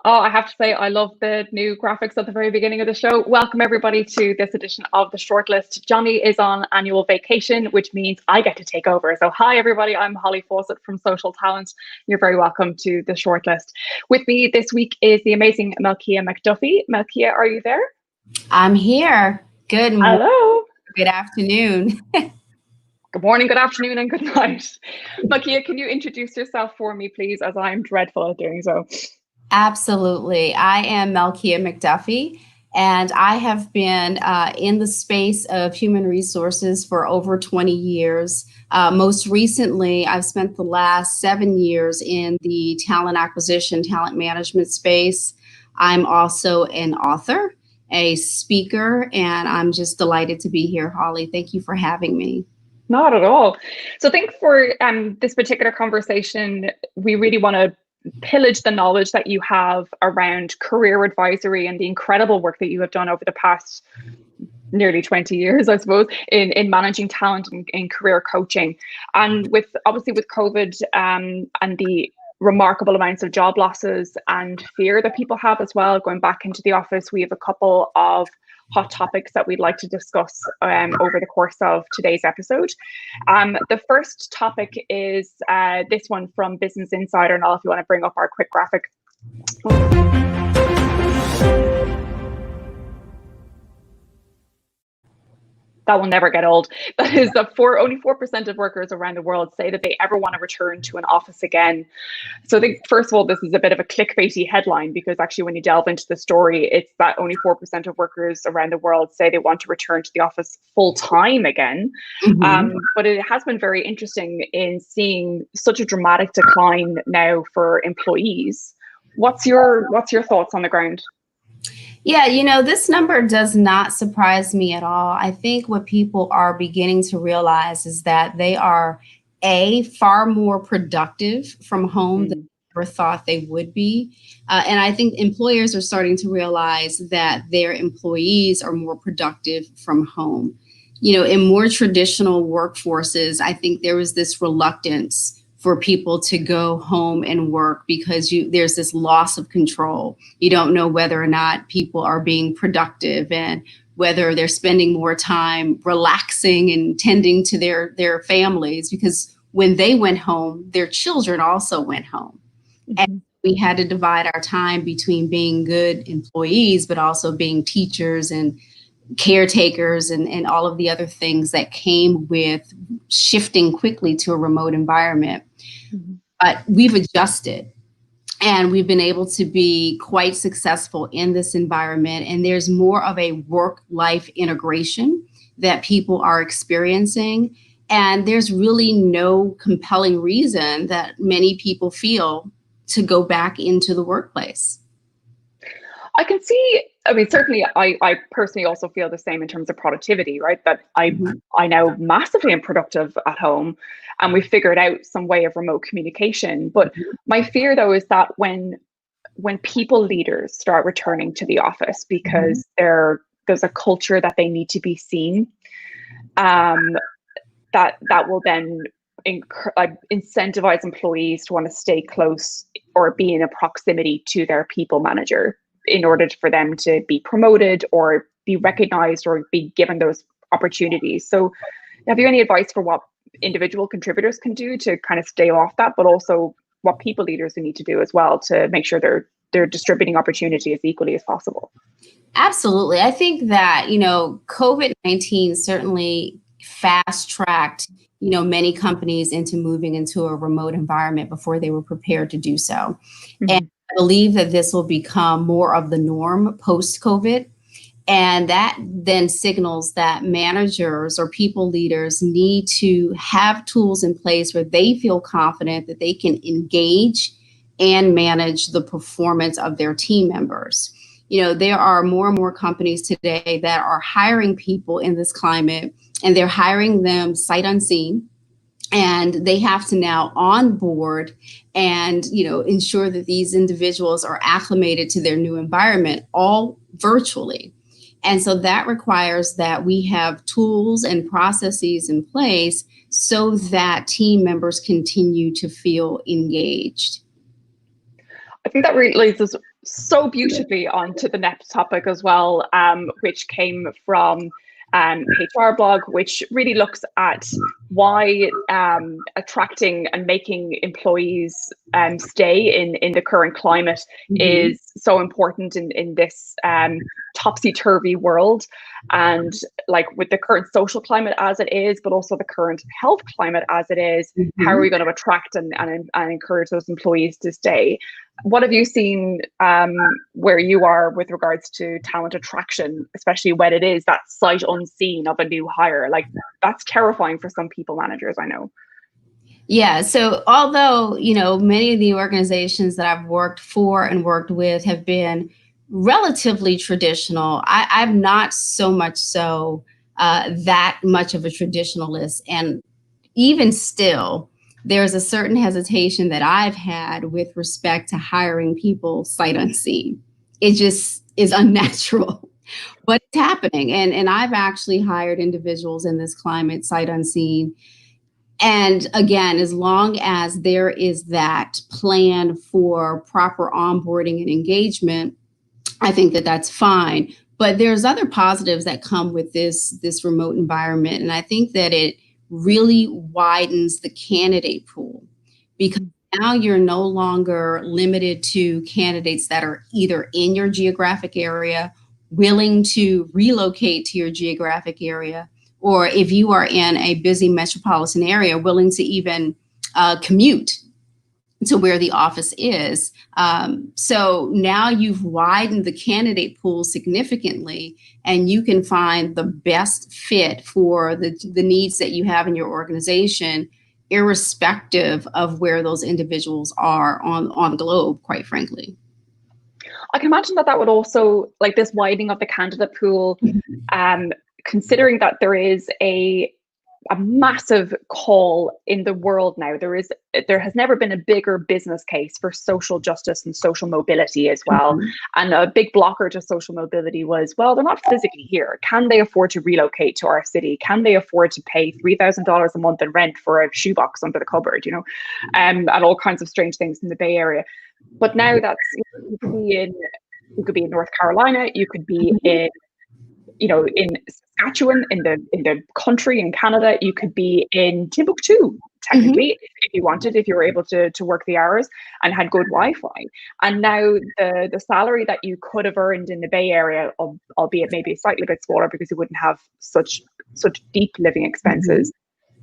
Oh, I have to say, I love the new graphics at the very beginning of the show. Welcome, everybody, to this edition of the Shortlist. Johnny is on annual vacation, which means I get to take over. So, hi, everybody. I'm Holly Fawcett from Social Talent. You're very welcome to the Shortlist. With me this week is the amazing Melkeya McDuffie. Melkeya, are you there? I'm here. Good morning. Hello. Good afternoon. Good morning, good afternoon, and good night. Melkeya, can you introduce yourself for me, please, as I'm dreadful at doing so? Absolutely. I am Melkeya McDuffie, and I have been in the space of human resources for over 20 years. Most recently, I've spent the last 7 years in the talent acquisition, talent management space. I'm also an author, a speaker, and I'm just delighted to be here, Holly. Thank you for having me. Not at all. So I think for this particular conversation, we really want to pillage the knowledge that you have around career advisory and the incredible work that you have done over the past nearly 20 years, I suppose, in managing talent and in career coaching. And with COVID and the remarkable amounts of job losses and fear that people have as well going back into the office, we have a couple of hot topics that we'd like to discuss over the course of today's episode. The first topic is this one from Business Insider. And if you want to bring up our quick graphic. That will never get old. That is that only 4% of workers around the world say that they ever want to return to an office again. So I think, first of all, this is a bit of a clickbaity headline, because actually when you delve into the story, it's that only 4% of workers around the world say they want to return to the office full time again. But it has been very interesting in seeing such a dramatic decline now for employees. What's your thoughts on the ground? Yeah, this number does not surprise me at all. I think what people are beginning to realize is that they are far more productive from home than they ever thought they would be. And I think employers are starting to realize that their employees are more productive from home. In more traditional workforces, I think there was this reluctance for people to go home and work because there's this loss of control. You don't know whether or not people are being productive and whether they're spending more time relaxing and tending to their families, because when they went home, their children also went home. And we had to divide our time between being good employees, but also being teachers and caretakers and all of the other things that came with shifting quickly to a remote environment. But we've adjusted and we've been able to be quite successful in this environment. And there's more of a work-life integration that people are experiencing. And there's really no compelling reason that many people feel to go back into the workplace. I can see, certainly I personally also feel the same in terms of productivity, right? That I now massively am productive at home, and we figured out some way of remote communication. But my fear, though, is that when people leaders start returning to the office because there's a culture that they need to be seen, that will then incentivize employees to want to stay close or be in a proximity to their people manager in order for them to be promoted or be recognized or be given those opportunities. So have you any advice for what individual contributors can do to kind of stay off that, but also what people leaders need to do as well to make sure they're distributing opportunity as equally as possible? Absolutely. I think that, COVID-19 certainly fast-tracked, many companies into moving into a remote environment before they were prepared to do so. And I believe that this will become more of the norm post-COVID. And that then signals that managers or people leaders need to have tools in place where they feel confident that they can engage and manage the performance of their team members. There are more and more companies today that are hiring people in this climate, and they're hiring them sight unseen. And they have to now onboard and, ensure that these individuals are acclimated to their new environment, all virtually. And so that requires that we have tools and processes in place so that team members continue to feel engaged. I think that really leads us so beautifully onto the next topic as well, which came from HR blog, which really looks at why attracting and making employees stay in the current climate is so important in this topsy-turvy world. And like with the current social climate as it is, but also the current health climate as it is, how are we going to attract and encourage those employees to stay? What have you seen where you are with regards to talent attraction, especially when it is that sight unseen of a new hire? Like, that's terrifying for some people managers, I know. Yeah. So although, many of the organizations that I've worked for and worked with have been relatively traditional, I'm not so much so that much of a traditionalist. And even still, there's a certain hesitation that I've had with respect to hiring people sight unseen. It just is unnatural, but it's happening. And I've actually hired individuals in this climate sight unseen. And again, as long as there is that plan for proper onboarding and engagement, I think that that's fine. But there's other positives that come with this remote environment. And I think that it really widens the candidate pool, because now you're no longer limited to candidates that are either in your geographic area, willing to relocate to your geographic area, or if you are in a busy metropolitan area, willing to even commute to where the office is. So now you've widened the candidate pool significantly, and you can find the best fit for the needs that you have in your organization, irrespective of where those individuals are on the globe, quite frankly. I can imagine that would also, like this widening of the candidate pool, considering that there is a massive call in the world now. There has never been a bigger business case for social justice and social mobility as well. And a big blocker to social mobility was, well, they're not physically here. Can they afford to relocate to our city? Can they afford to pay $3,000 a month in rent for a shoebox under the cupboard, and all kinds of strange things in the Bay Area. But now you could be in North Carolina, you could be in Saskatchewan, in the country, in Canada, you could be in Timbuktu, technically, if you wanted, if you were able to work the hours and had good Wi-Fi. And now the salary that you could have earned in the Bay Area, albeit maybe slightly bit smaller because you wouldn't have such deep living expenses,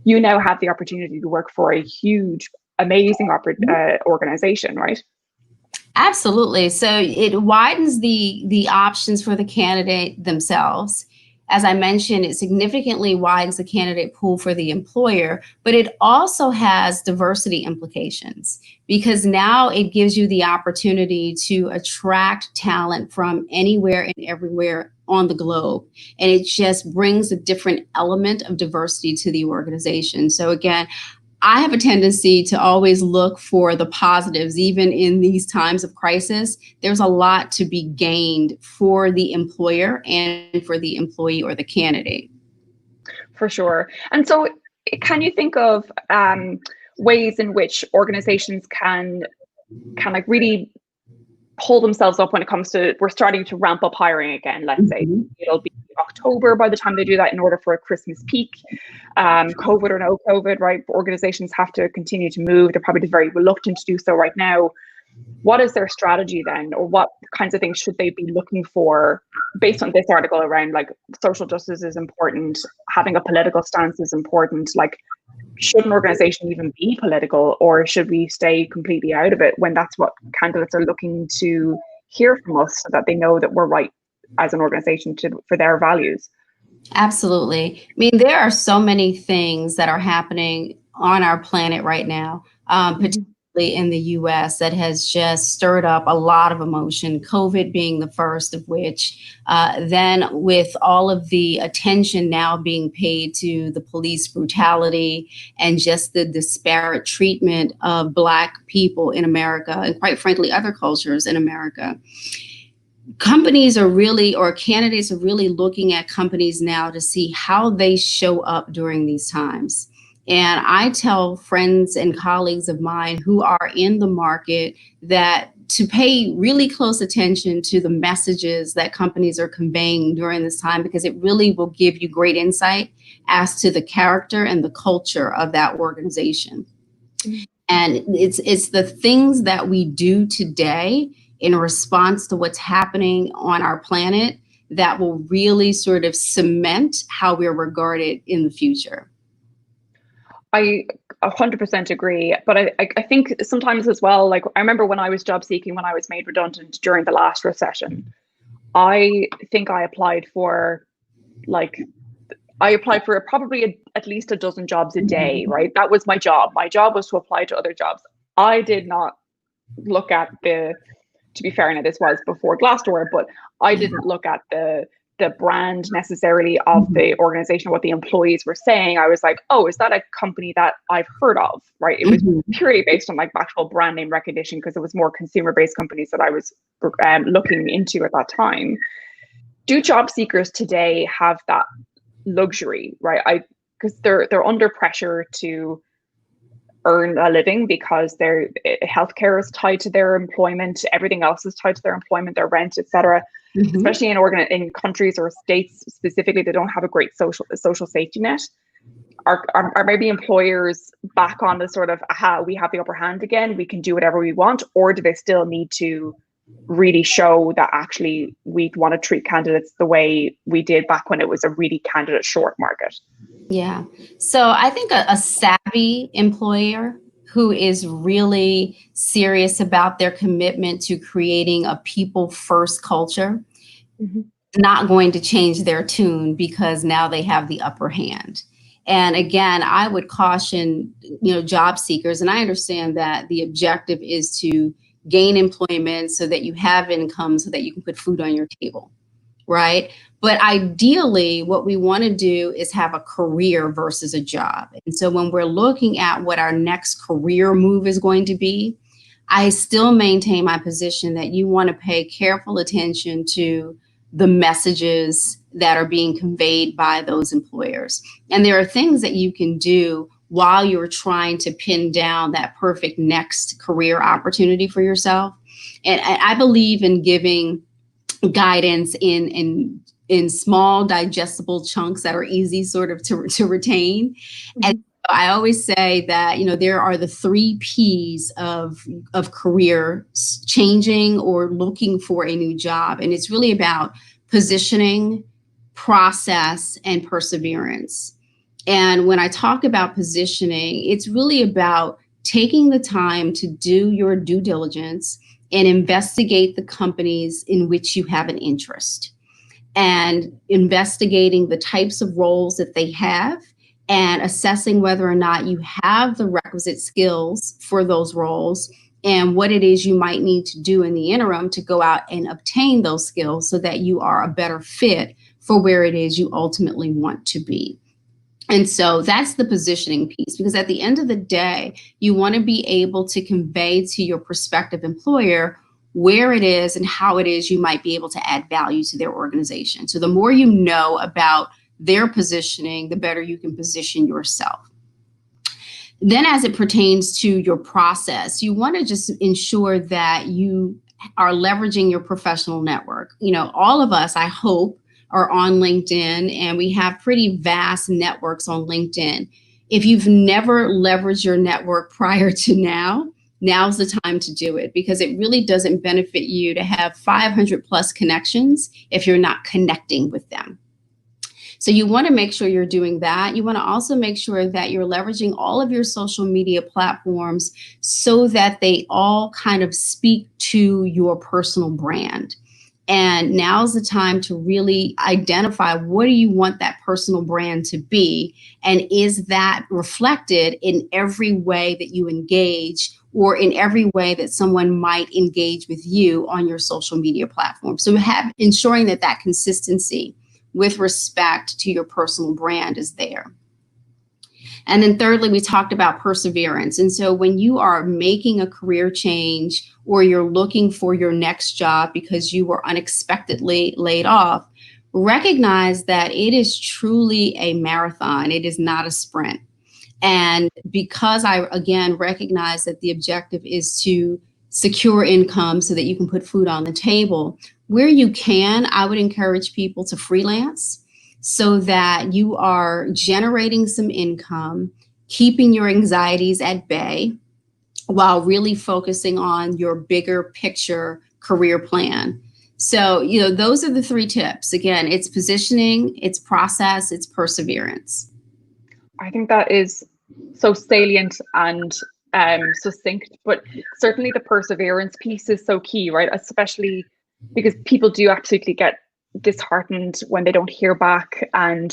you now have the opportunity to work for a huge, amazing organization, right? Absolutely. So it widens the options for the candidate themselves. As I mentioned, it significantly widens the candidate pool for the employer, but it also has diversity implications, because now it gives you the opportunity to attract talent from anywhere and everywhere on the globe. And it just brings a different element of diversity to the organization. So again, I have a tendency to always look for the positives, even in these times of crisis. There's a lot to be gained for the employer and for the employee or the candidate. For sure. And so can you think of ways in which organizations can like really pull themselves up when it comes to, we're starting to ramp up hiring again, let's say it'll be October by the time they do that in order for a Christmas peak, COVID or no COVID, right? Organizations have to continue to move. They're probably very reluctant to do so right now. What is their strategy then, or what kinds of things should they be looking for based on this article around, like, social justice is important, having a political stance is important, like, should an organization even be political, or should we stay completely out of it when that's what candidates are looking to hear from us, so that they know that we're right as an organization for their values? Absolutely. I mean, there are so many things that are happening on our planet right now, particularly in the US, that has just stirred up a lot of emotion, COVID being the first of which. Then with all of the attention now being paid to the police brutality and just the disparate treatment of Black people in America, and quite frankly, other cultures in America. Companies are really, or candidates are really looking at companies now to see how they show up during these times. And I tell friends and colleagues of mine who are in the market that to pay really close attention to the messages that companies are conveying during this time, because it really will give you great insight as to the character and the culture of that organization. And it's the things that we do today in response to what's happening on our planet that will really sort of cement how we're regarded in the future. I 100% agree. But I think sometimes as well, like I remember when I was job seeking, when I was made redundant during the last recession, I think I applied for probably at least a dozen jobs a day, right? That was my job. My job was to apply to other jobs. I did not look at to be fair, now this was before Glassdoor, but I didn't look at the brand necessarily of the organization, what the employees were saying. I was like, oh, is that a company that I've heard of, right? It was purely based on like actual brand name recognition, because it was more consumer-based companies that I was looking into at that time. Do job seekers today have that luxury, right? Because they're under pressure to earn a living, because their healthcare is tied to their employment, everything else is tied to their employment, their rent, etc. Especially in countries or states specifically that don't have a great social safety net. Are maybe employers back on the sort of, aha, we have the upper hand again, we can do whatever we want, or do they still need to really show that actually we want to treat candidates the way we did back when it was a really candidate short market? Yeah. So I think a savvy employer who is really serious about their commitment to creating a people first culture, not going to change their tune because now they have the upper hand. And again, I would caution, job seekers, and I understand that the objective is to gain employment so that you have income so that you can put food on your table, right? But ideally, what we want to do is have a career versus a job. And so when we're looking at what our next career move is going to be, I still maintain my position that you want to pay careful attention to the messages that are being conveyed by those employers. And there are things that you can do while you're trying to pin down that perfect next career opportunity for yourself. And I believe in giving guidance in small digestible chunks that are easy sort of to retain. And I always say that, there are the 3 P's of career changing or looking for a new job. And it's really about positioning, process, and perseverance. And when I talk about positioning, it's really about taking the time to do your due diligence and investigate the companies in which you have an interest, and investigating the types of roles that they have and assessing whether or not you have the requisite skills for those roles and what it is you might need to do in the interim to go out and obtain those skills so that you are a better fit for where it is you ultimately want to be. And so that's the positioning piece, because at the end of the day, you want to be able to convey to your prospective employer where it is and how it is you might be able to add value to their organization. So the more you know about their positioning, the better you can position yourself. Then as it pertains to your process, you want to just ensure that you are leveraging your professional network. All of us, I hope, are on LinkedIn, and we have pretty vast networks on LinkedIn. If you've never leveraged your network prior to now, now's the time to do it, because it really doesn't benefit you to have 500 plus connections if you're not connecting with them. So you want to make sure you're doing that. You want to also make sure that you're leveraging all of your social media platforms so that they all kind of speak to your personal brand. And now's the time to really identify, what do you want that personal brand to be? And is that reflected in every way that you engage, or in every way that someone might engage with you on your social media platform? So ensuring that consistency with respect to your personal brand is there. And then thirdly, we talked about perseverance. And so when you are making a career change, or you're looking for your next job because you were unexpectedly laid off, recognize that it is truly a marathon. It is not a sprint. And because I, again, recognize that the objective is to secure income so that you can put food on the table. Where you can, I would encourage people to freelance so that you are generating some income, keeping your anxieties at bay while really focusing on your bigger picture career plan. So, those are the 3 tips. Again, it's positioning, it's process, it's perseverance. I think that is so salient and succinct, but certainly the perseverance piece is so key, right? Especially because people do absolutely get disheartened when they don't hear back. And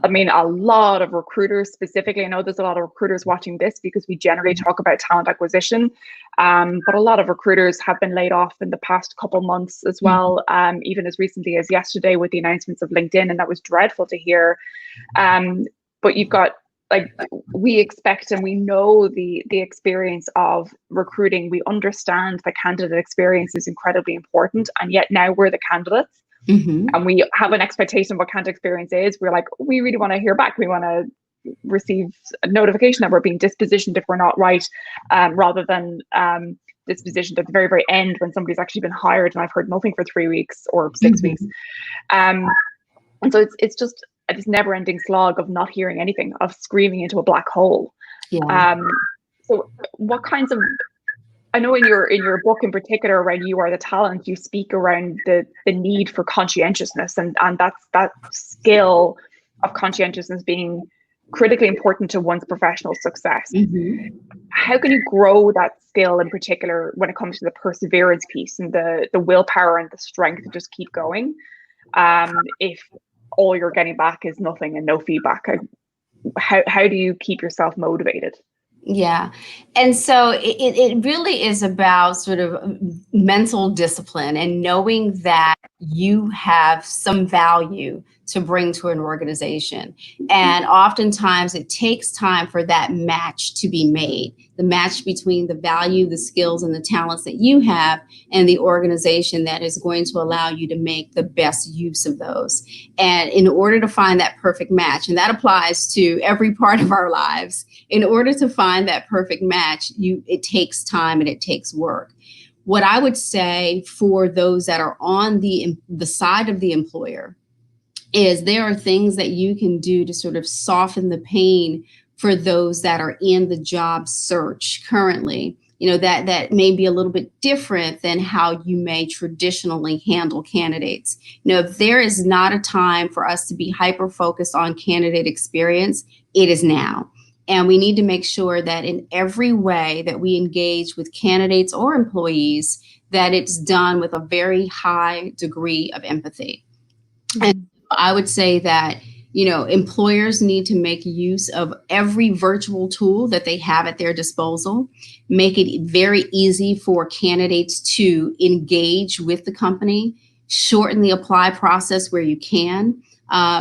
I mean, a lot of recruiters specifically, I know there's a lot of recruiters watching this because we generally talk about talent acquisition, but a lot of recruiters have been laid off in the past couple months as well, even as recently as yesterday with the announcements of LinkedIn, and that was dreadful to hear. But you've got, like, we expect and we know the experience of recruiting. We understand the candidate experience is incredibly important, and yet now we're the candidates. And we have an expectation of what candidate experience is. We're like, we really want to hear back. We want to receive a notification that we're being dispositioned if we're not right, rather than dispositioned at the very, very end when somebody's actually been hired and I've heard nothing for 3 weeks or 6 weeks. And so it's just this never-ending slog of not hearing anything, of screaming into a black hole. So what kinds of, I know in your book in particular, around You Are the Talent, you speak around the need for conscientiousness, and that skill of conscientiousness being critically important to one's professional success. How can you grow that skill in particular when it comes to the perseverance piece and the willpower and the strength to just keep going, if all you're getting back is nothing and no feedback? How do you keep yourself motivated? Yeah. And so it really is about sort of mental discipline and knowing that you have some value to bring to an organization. And oftentimes it takes time for that match to be made, the match between the value, the skills, and the talents that you have and the organization that is going to allow you to make the best use of those. And in order to find that perfect match, and that applies to every part of our lives, in order to find that perfect match, it takes time and it takes work. What I would say for those that are on the side of the employer is there are things that you can do to sort of soften the pain for those that are in the job search currently, that may be a little bit different than how you may traditionally handle candidates. If there is not a time for us to be hyper focused on candidate experience, it is now. And we need to make sure that in every way that we engage with candidates or employees, that it's done with a very high degree of empathy. And I would say that, employers need to make use of every virtual tool that they have at their disposal, make it very easy for candidates to engage with the company, shorten the apply process where you can.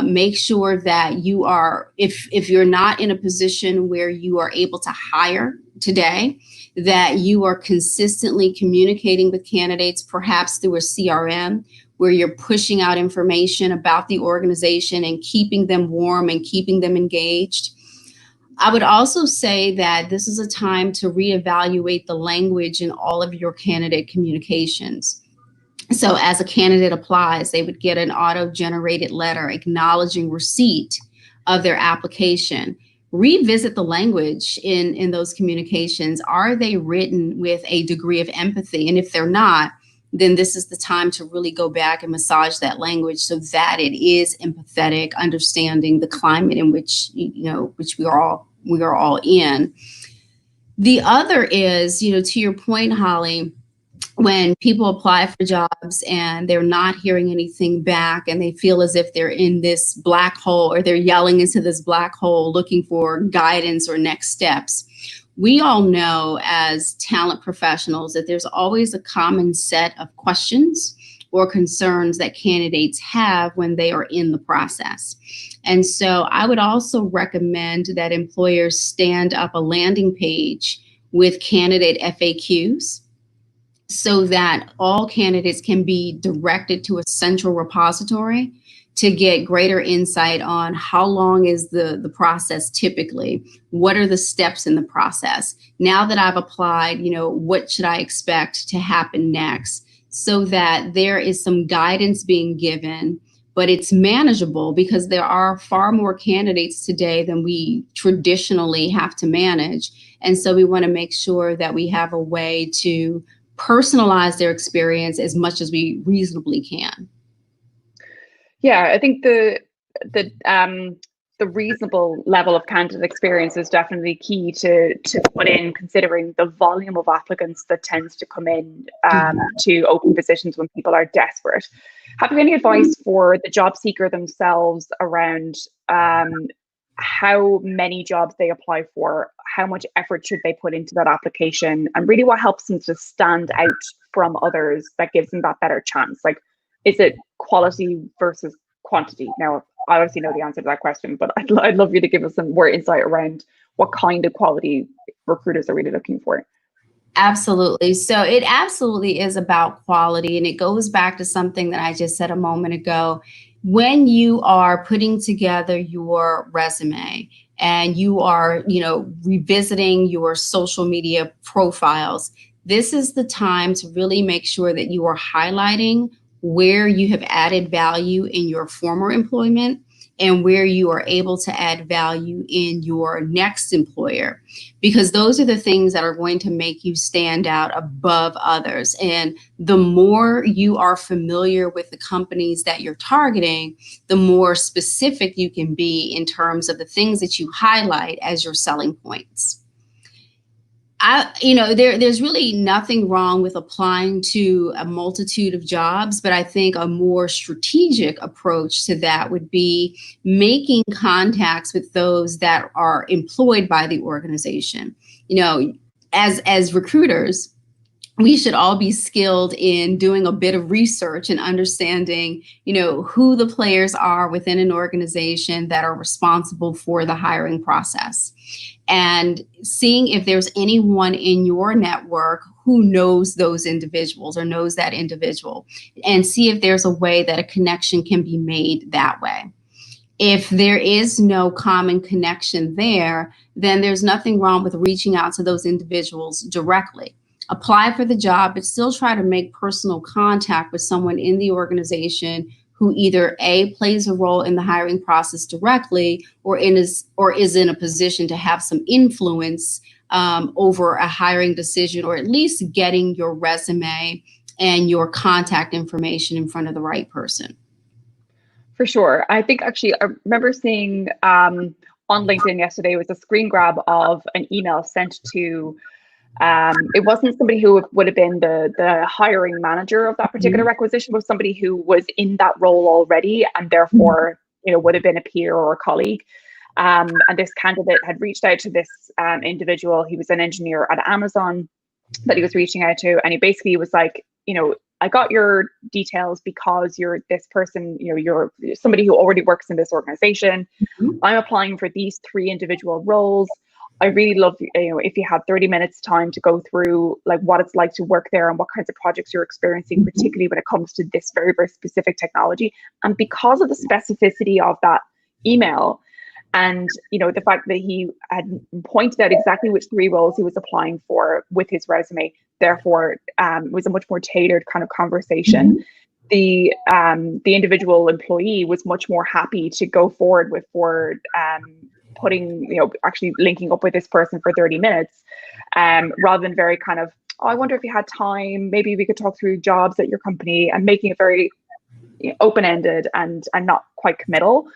Make sure that you are, if you're not in a position where you are able to hire today, that you are consistently communicating with candidates, perhaps through a CRM, where you're pushing out information about the organization and keeping them warm and keeping them engaged. I would also say that this is a time to reevaluate the language in all of your candidate communications. So as a candidate applies, they would get an auto-generated letter acknowledging receipt of their application. Revisit the language in those communications. Are they written with a degree of empathy? And if they're not, then this is the time to really go back and massage that language so that it is empathetic, understanding the climate in which, which we are all in. The other is, to your point, Holly, when people apply for jobs and they're not hearing anything back and they feel as if they're in this black hole or they're yelling into this black hole looking for guidance or next steps. We all know as talent professionals that there's always a common set of questions or concerns that candidates have when they are in the process. And so I would also recommend that employers stand up a landing page with candidate FAQs, so that all candidates can be directed to a central repository to get greater insight on how long is the process typically, what are the steps in the process. Now that I've applied, what should I expect to happen next, so that there is some guidance being given, but it's manageable because there are far more candidates today than we traditionally have to manage. And so we want to make sure that we have a way to personalize their experience as much as we reasonably can. Yeah, I think the reasonable level of candidate experience is definitely key to put in, considering the volume of applicants that tends to come in to open positions when people are desperate. Have you any advice for the job seeker themselves around how many jobs they apply for, how much effort should they put into that application, and really what helps them to stand out from others that gives them that better chance? Like, is it quality versus quantity? Now, I obviously know the answer to that question, but I'd love you to give us some more insight around what kind of quality recruiters are really looking for. Absolutely. So it absolutely is about quality. And it goes back to something that I just said a moment ago. When you are putting together your resume and you are, revisiting your social media profiles, this is the time to really make sure that you are highlighting where you have added value in your former employment and where you are able to add value in your next employer, because those are the things that are going to make you stand out above others. And the more you are familiar with the companies that you're targeting, the more specific you can be in terms of the things that you highlight as your selling points. There's really nothing wrong with applying to a multitude of jobs, but I think a more strategic approach to that would be making contacts with those that are employed by the organization. As recruiters, we should all be skilled in doing a bit of research and understanding, who the players are within an organization that are responsible for the hiring process, and seeing if there's anyone in your network who knows those individuals or knows that individual, and see if there's a way that a connection can be made that way. If there is no common connection there, then there's nothing wrong with reaching out to those individuals directly. Apply for the job, but still try to make personal contact with someone in the organization who either A, plays a role in the hiring process directly, or is in a position to have some influence over a hiring decision, or at least getting your resume and your contact information in front of the right person. For sure. I think actually I remember seeing on LinkedIn yesterday was a screen grab of an email sent to it wasn't somebody who would have been the hiring manager of that particular requisition, but somebody who was in that role already and therefore would have been a peer or a colleague. And this candidate had reached out to this individual. He was an engineer at Amazon that he was reaching out to, and he basically was like, I got your details because you're this person, you're somebody who already works in this organization. I'm applying for these 3 individual roles. I really love, if you had 30 minutes time to go through like what it's like to work there and what kinds of projects you're experiencing, particularly when it comes to this very, very specific technology. And because of the specificity of that email and, the fact that he had pointed out exactly which 3 roles he was applying for with his resume, therefore was a much more tailored kind of conversation. The individual employee was much more happy to go forward with putting, actually linking up with this person for 30 minutes, rather than very kind of, I wonder if you had time, maybe we could talk through jobs at your company, and making it very open-ended and not quite committal.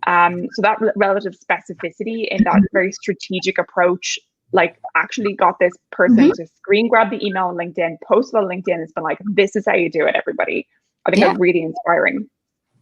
So that relative specificity in that very strategic approach, like actually got this person to screen grab the email on LinkedIn, post it on LinkedIn, and it's been like, this is how you do it, everybody. I think that's really inspiring.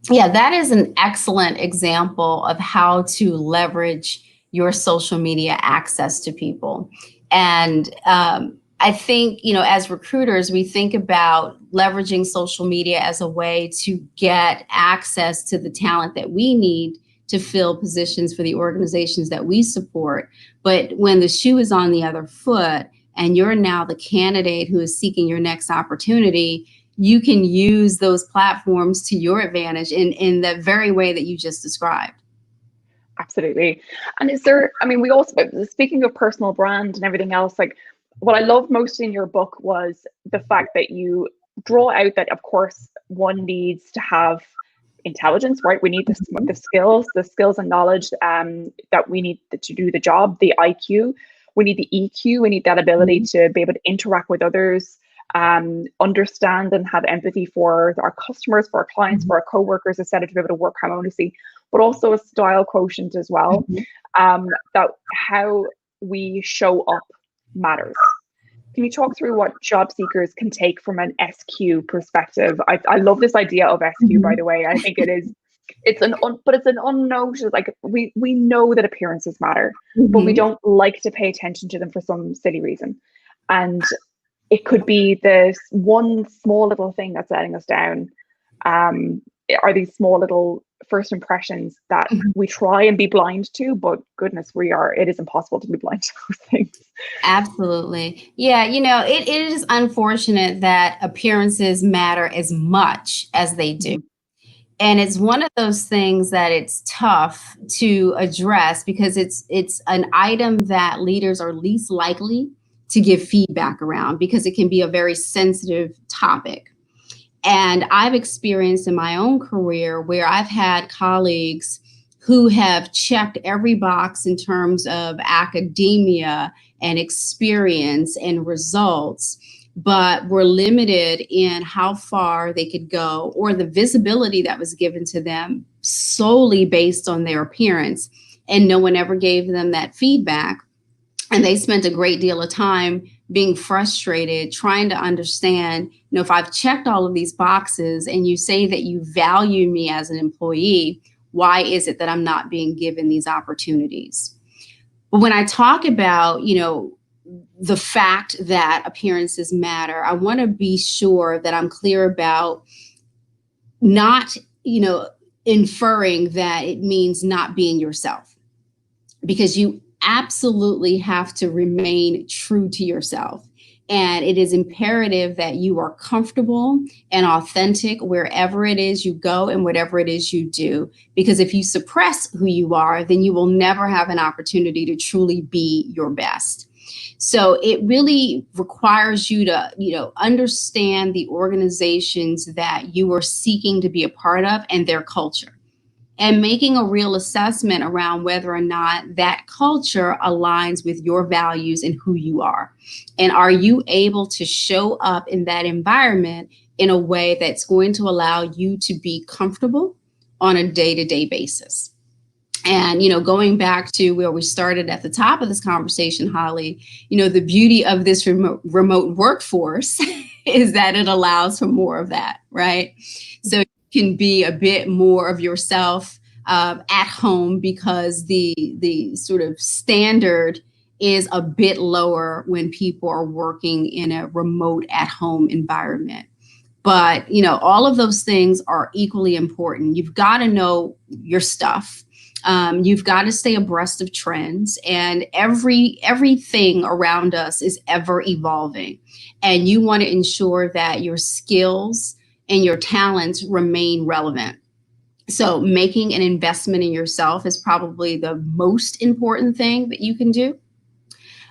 Yeah, that is an excellent example of how to leverage your social media access to people. And I think, as recruiters, we think about leveraging social media as a way to get access to the talent that we need to fill positions for the organizations that we support. But when the shoe is on the other foot and you're now the candidate who is seeking your next opportunity, you can use those platforms to your advantage in the very way that you just described. Absolutely. And is there, I mean, we also, speaking of personal brand and everything else, like what I love most in your book was the fact that you draw out that, of course, one needs to have intelligence, right? We need the skills and knowledge that we need to do the job, the IQ. We need the EQ. We need that ability to be able to interact with others, understand and have empathy for our customers, for our clients, for our coworkers, etc., to be able to work harmoniously, but also a style quotient as well. That how we show up matters. Can you talk through what job seekers can take from an SQ perspective? I love this idea of SQ, by the way. I think it's an unnoticed, like we know that appearances matter, but we don't like to pay attention to them for some silly reason. And it could be this one small little thing that's letting us down. Are these small little first impressions that we try and be blind to, but goodness, it is impossible to be blind to those things. Absolutely. Yeah, it is unfortunate that appearances matter as much as they do. And it's one of those things that it's tough to address because it's an item that leaders are least likely to give feedback around because it can be a very sensitive topic. And I've experienced in my own career where I've had colleagues who have checked every box in terms of academia and experience and results, but were limited in how far they could go or the visibility that was given to them solely based on their appearance. And no one ever gave them that feedback. And they spent a great deal of time being frustrated, trying to understand, if I've checked all of these boxes and you say that you value me as an employee, why is it that I'm not being given these opportunities? But when I talk about, the fact that appearances matter, I want to be sure that I'm clear about not, inferring that it means not being yourself, because you absolutely have to remain true to yourself. And it is imperative that you are comfortable and authentic wherever it is you go and whatever it is you do. Because if you suppress who you are, then you will never have an opportunity to truly be your best. So it really requires you to, understand the organizations that you are seeking to be a part of and their culture, and making a real assessment around whether or not that culture aligns with your values and who you are. And are you able to show up in that environment in a way that's going to allow you to be comfortable on a day-to-day basis? And, going back to where we started at the top of this conversation, Holly, the beauty of this remote workforce is that it allows for more of that, right? So can be a bit more of yourself at home because the sort of standard is a bit lower when people are working in a remote at home environment. But, all of those things are equally important. You've got to know your stuff. You've got to stay abreast of trends, and everything around us is ever evolving. And you want to ensure that your skills and your talents remain relevant. So making an investment in yourself is probably the most important thing that you can do.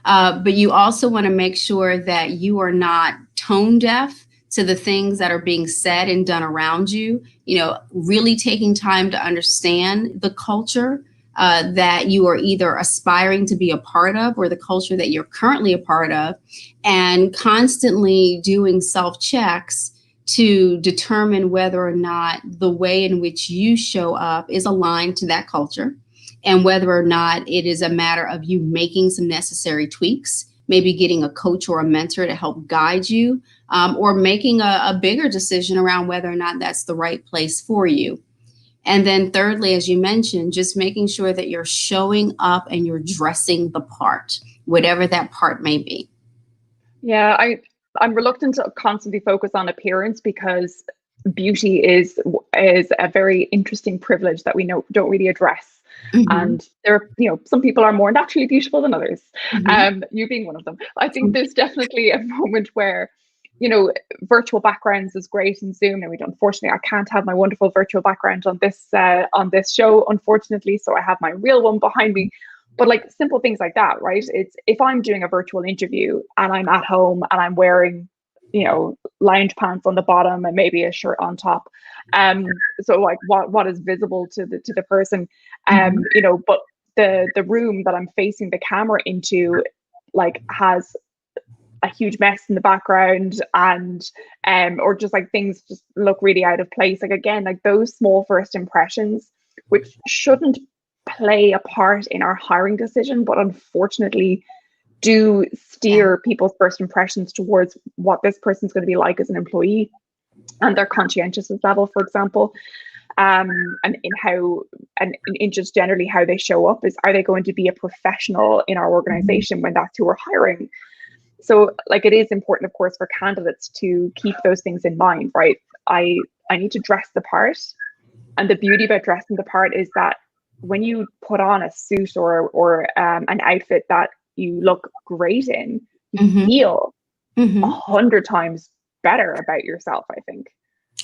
But you also want to make sure that you are not tone deaf to the things that are being said and done around you, really taking time to understand the culture that you are either aspiring to be a part of or the culture that you're currently a part of, and constantly doing self-checks to determine whether or not the way in which you show up is aligned to that culture, and whether or not it is a matter of you making some necessary tweaks, maybe getting a coach or a mentor to help guide you, or making a bigger decision around whether or not that's the right place for you. And then thirdly, as you mentioned, just making sure that you're showing up and you're dressing the part, whatever that part may be. Yeah, I'm reluctant to constantly focus on appearance because beauty is a very interesting privilege that we don't really address. And there are, some people are more naturally beautiful than others, you being one of them. I think there's definitely a moment where, virtual backgrounds is great in Zoom, and unfortunately I can't have my wonderful virtual background on this show, unfortunately, so I have my real one behind me. But like simple things like that, right? It's if I'm doing a virtual interview and I'm at home and I'm wearing, lounge pants on the bottom and maybe a shirt on top, so like what is visible to the person, but the room that I'm facing the camera into like has a huge mess in the background, and or just like things just look really out of place. Like again, like those small first impressions, which shouldn't play a part in our hiring decision, but unfortunately do steer people's first impressions towards what this person's going to be like as an employee, and their conscientiousness level, for example, and in just generally how they show up. Are they going to be a professional in our organization when that's who we're hiring? So like it is important, of course, for candidates to keep those things in mind, right? I need to dress the part. And the beauty about dressing the part is that when you put on a suit or an outfit that you look great in, you feel 100 times better about yourself, I think.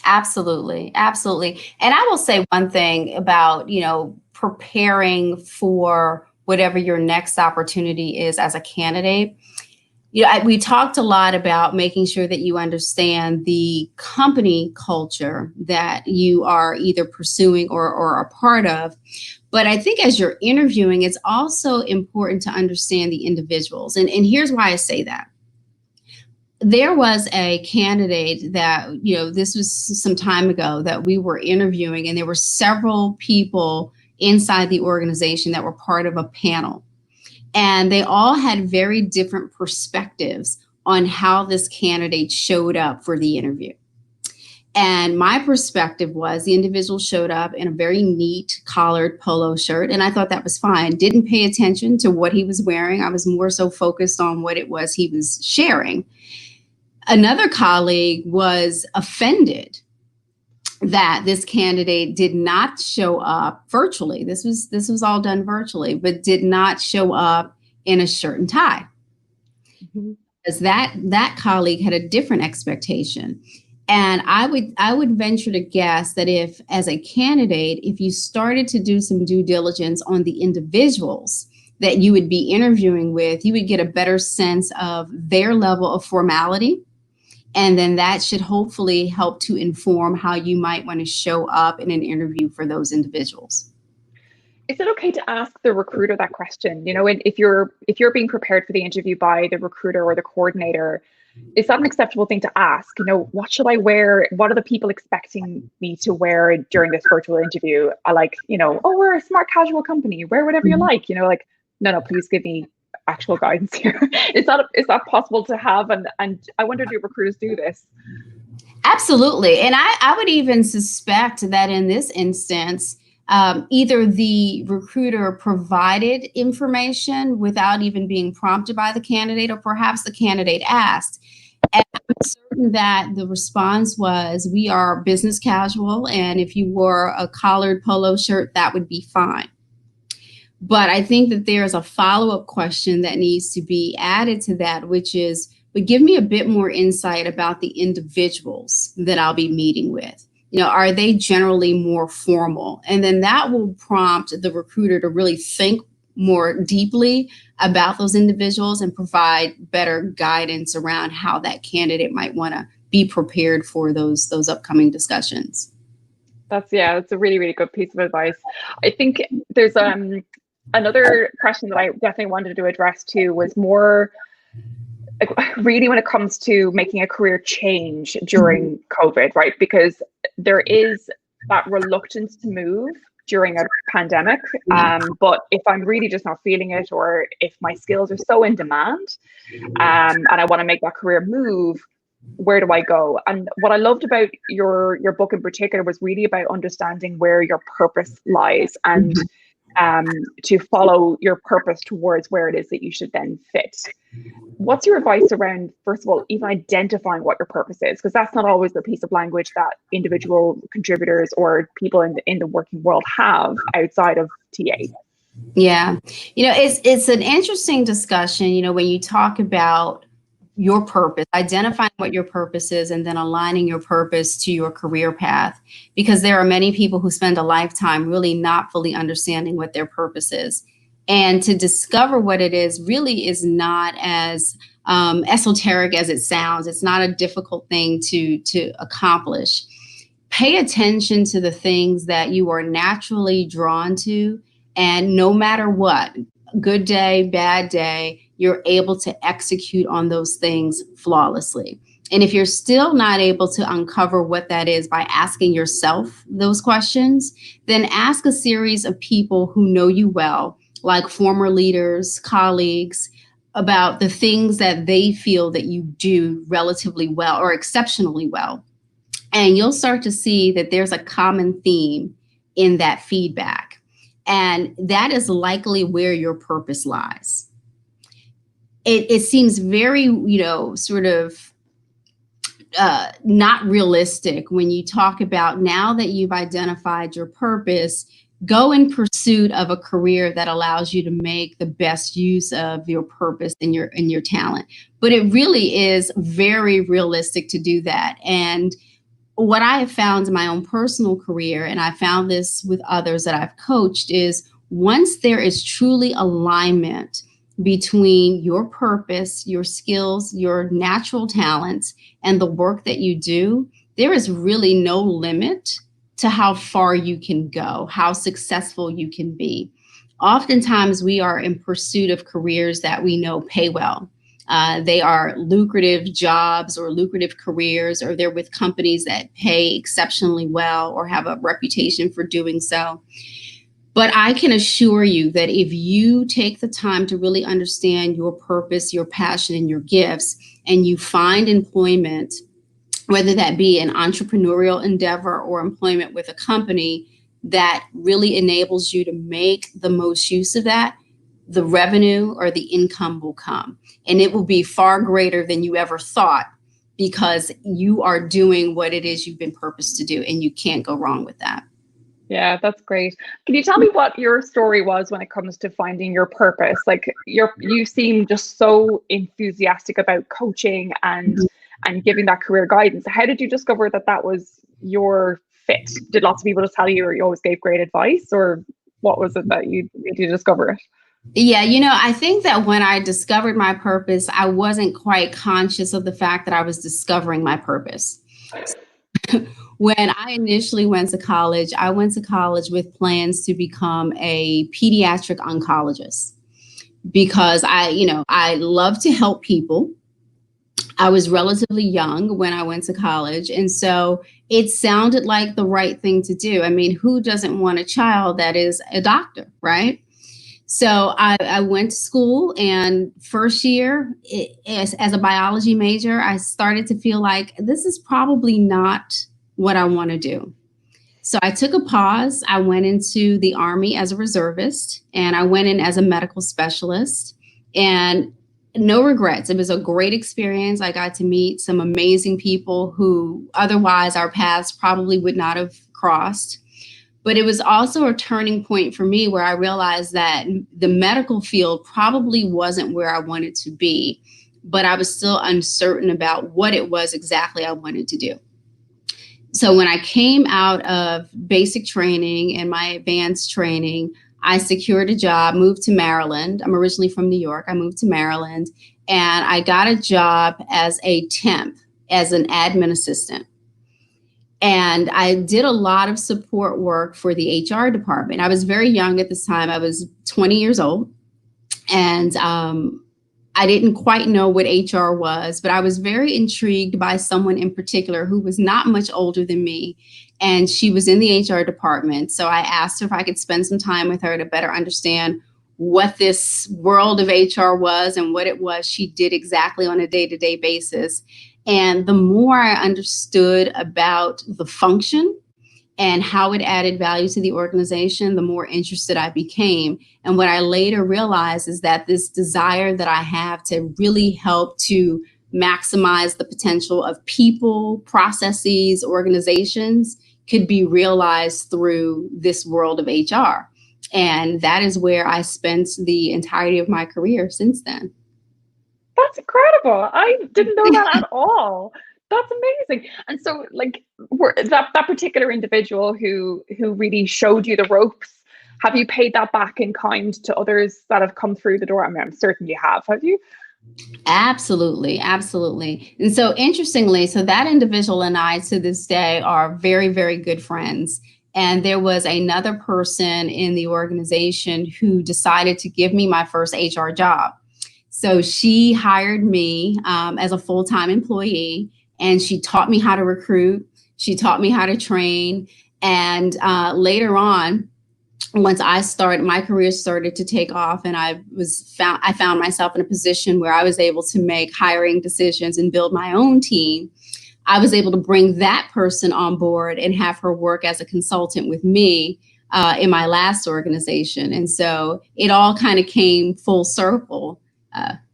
Absolutely. Absolutely. And I will say one thing about, preparing for whatever your next opportunity is as a candidate. We talked a lot about making sure that you understand the company culture that you are either pursuing or a part of. But I think as you're interviewing, it's also important to understand the individuals. And here's why I say that. There was a candidate that, this was some time ago that we were interviewing, and there were several people inside the organization that were part of a panel. And they all had very different perspectives on how this candidate showed up for the interview. And my perspective was the individual showed up in a very neat collared polo shirt, and I thought that was fine. Didn't pay attention to what he was wearing. I was more so focused on what it was he was sharing. Another colleague was offended that this candidate did not show up virtually. This was all done virtually, but did not show up in a shirt and tie. Because that colleague had a different expectation. And I would venture to guess that if, as a candidate, if you started to do some due diligence on the individuals that you would be interviewing with, you would get a better sense of their level of formality. And then that should hopefully help to inform how you might want to show up in an interview for those individuals. Is it okay to ask the recruiter that question? If you're being prepared for the interview by the recruiter or the coordinator, is that an acceptable thing to ask? What should I wear? What are the people expecting me to wear during this virtual interview? I like, we're a smart casual company. Wear whatever you like. No, please give me actual guidance here. Is that possible to have? And I wonder, do recruiters do this? Absolutely. And I would even suspect that in this instance, either the recruiter provided information without even being prompted by the candidate, or perhaps the candidate asked. And I'm certain that the response was, we are business casual, and if you wore a collared polo shirt, that would be fine. But I think that there's a follow-up question that needs to be added to that, which is, but give me a bit more insight about the individuals that I'll be meeting with. Are they generally more formal? And then that will prompt the recruiter to really think more deeply about those individuals and provide better guidance around how that candidate might want to be prepared for those upcoming discussions. That's a really, really good piece of advice. I think there's another question that I definitely wanted to address too, was more really when it comes to making a career change during COVID, right? Because there is that reluctance to move during a pandemic. But if I'm really just not feeling it, or if my skills are so in demand, and I want to make that career move, where do I go? And what I loved about your book in particular was really about understanding where your purpose lies. And to follow your purpose towards where it is that you should then fit. What's your advice around, first of all, even identifying what your purpose is? Because that's not always the piece of language that individual contributors or people in the working world have outside of TA. Yeah, it's an interesting discussion, when you talk about your purpose, identifying what your purpose is, and then aligning your purpose to your career path, because there are many people who spend a lifetime really not fully understanding what their purpose is. And to discover what it is really is not as esoteric as it sounds. It's not a difficult thing to accomplish. Pay attention to the things that you are naturally drawn to, and no matter what, good day, bad day, you're able to execute on those things flawlessly. And if you're still not able to uncover what that is by asking yourself those questions, then ask a series of people who know you well, like former leaders, colleagues, about the things that they feel that you do relatively well or exceptionally well. And you'll start to see that there's a common theme in that feedback. And that is likely where your purpose lies. It seems very, sort of not realistic when you talk about, now that you've identified your purpose, go in pursuit of a career that allows you to make the best use of your purpose and your talent. But it really is very realistic to do that. And what I have found in my own personal career, and I found this with others that I've coached, is once there is truly alignment between your purpose, your skills, your natural talents, and the work that you do, there is really no limit to how far you can go, how successful you can be. Oftentimes we are in pursuit of careers that we know pay well. They are lucrative jobs or lucrative careers, or they're with companies that pay exceptionally well or have a reputation for doing so. But I can assure you that if you take the time to really understand your purpose, your passion, and your gifts, and you find employment, whether that be an entrepreneurial endeavor or employment with a company that really enables you to make the most use of that, the revenue or the income will come. And it will be far greater than you ever thought, because you are doing what it is you've been purposed to do, and you can't go wrong with that. Yeah, that's great. Can you tell me what your story was when it comes to finding your purpose? Like you seem just so enthusiastic about coaching and giving that career guidance. How did you discover that was your fit? Did lots of people just tell you, or you always gave great advice, or what was it that you did you discover it? Yeah, I think that when I discovered my purpose, I wasn't quite conscious of the fact that I was discovering my purpose. When I initially went to college, I went to college with plans to become a pediatric oncologist, because I love to help people. I was relatively young when I went to college, and so it sounded like the right thing to do. I mean, who doesn't want a child that is a doctor, right? So I went to school, and first year as a biology major, I started to feel like this is probably not what I want to do. So I took a pause. I went into the Army as a reservist, and I went in as a medical specialist, and no regrets. It was a great experience. I got to meet some amazing people who otherwise our paths probably would not have crossed. But it was also a turning point for me, where I realized that the medical field probably wasn't where I wanted to be, but I was still uncertain about what it was exactly I wanted to do. So when I came out of basic training and my advanced training, I secured a job, moved to Maryland. I'm originally from New York. I moved to Maryland, and I got a job as a temp, as an admin assistant. And I did a lot of support work for the HR department. I was very young at this time. I was 20 years old, and I didn't quite know what HR was, but I was very intrigued by someone in particular who was not much older than me, and she was in the HR department. So I asked her if I could spend some time with her to better understand what this world of HR was and what it was she did exactly on a day-to-day basis. And the more I understood about the function, and how it added value to the organization, the more interested I became. And what I later realized is that this desire that I have to really help to maximize the potential of people, processes, organizations could be realized through this world of HR. And that is where I spent the entirety of my career since then. That's incredible. I didn't know that at all. That's amazing. And so, like, that particular individual who really showed you the ropes, have you paid that back in kind to others that have come through the door? I mean, I'm certain you have you? Absolutely, absolutely. And so interestingly, so that individual and I to this day are very, very good friends. And there was another person in the organization who decided to give me my first HR job. So she hired me as a full-time employee, and she taught me how to recruit. She taught me how to train. And later on, once my career started to take off, and I found myself in a position where I was able to make hiring decisions and build my own team. I was able to bring that person on board and have her work as a consultant with me in my last organization. And so it all kind of came full circle.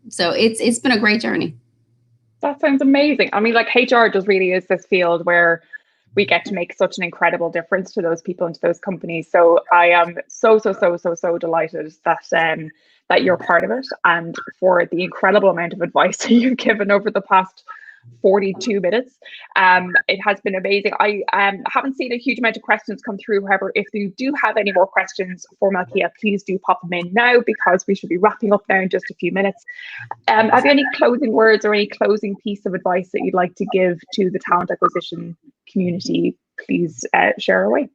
So it's been a great journey. That sounds amazing. I mean, like, HR just really is this field where we get to make such an incredible difference to those people and to those companies. So I am so delighted that you're part of it, and for the incredible amount of advice that you've given over the past 42 minutes. It has been amazing. I haven't seen a huge amount of questions come through. However, if you do have any more questions for Melkeya, please do pop them in now, because we should be wrapping up now in just a few minutes. Have you any closing words or any closing piece of advice that you'd like to give to the talent acquisition community? Please share away.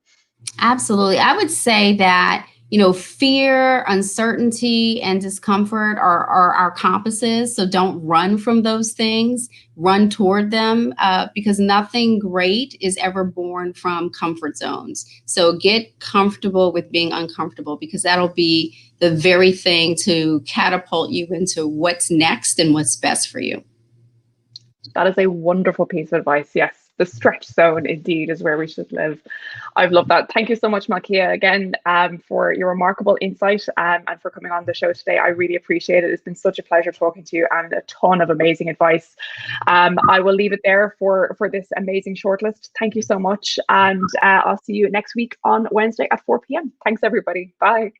Absolutely. I would say that, fear, uncertainty, and discomfort are our compasses. So don't run from those things, run toward them, because nothing great is ever born from comfort zones. So get comfortable with being uncomfortable, because that'll be the very thing to catapult you into what's next and what's best for you. That is a wonderful piece of advice. Yes, the stretch zone indeed is where we should live. I've loved that. Thank you so much, Melkeya, again, for your remarkable insight and for coming on the show today. I really appreciate it. It's been such a pleasure talking to you, and a ton of amazing advice. I will leave it there for this amazing shortlist. Thank you so much. And I'll see you next week on Wednesday at 4 p.m. Thanks, everybody. Bye.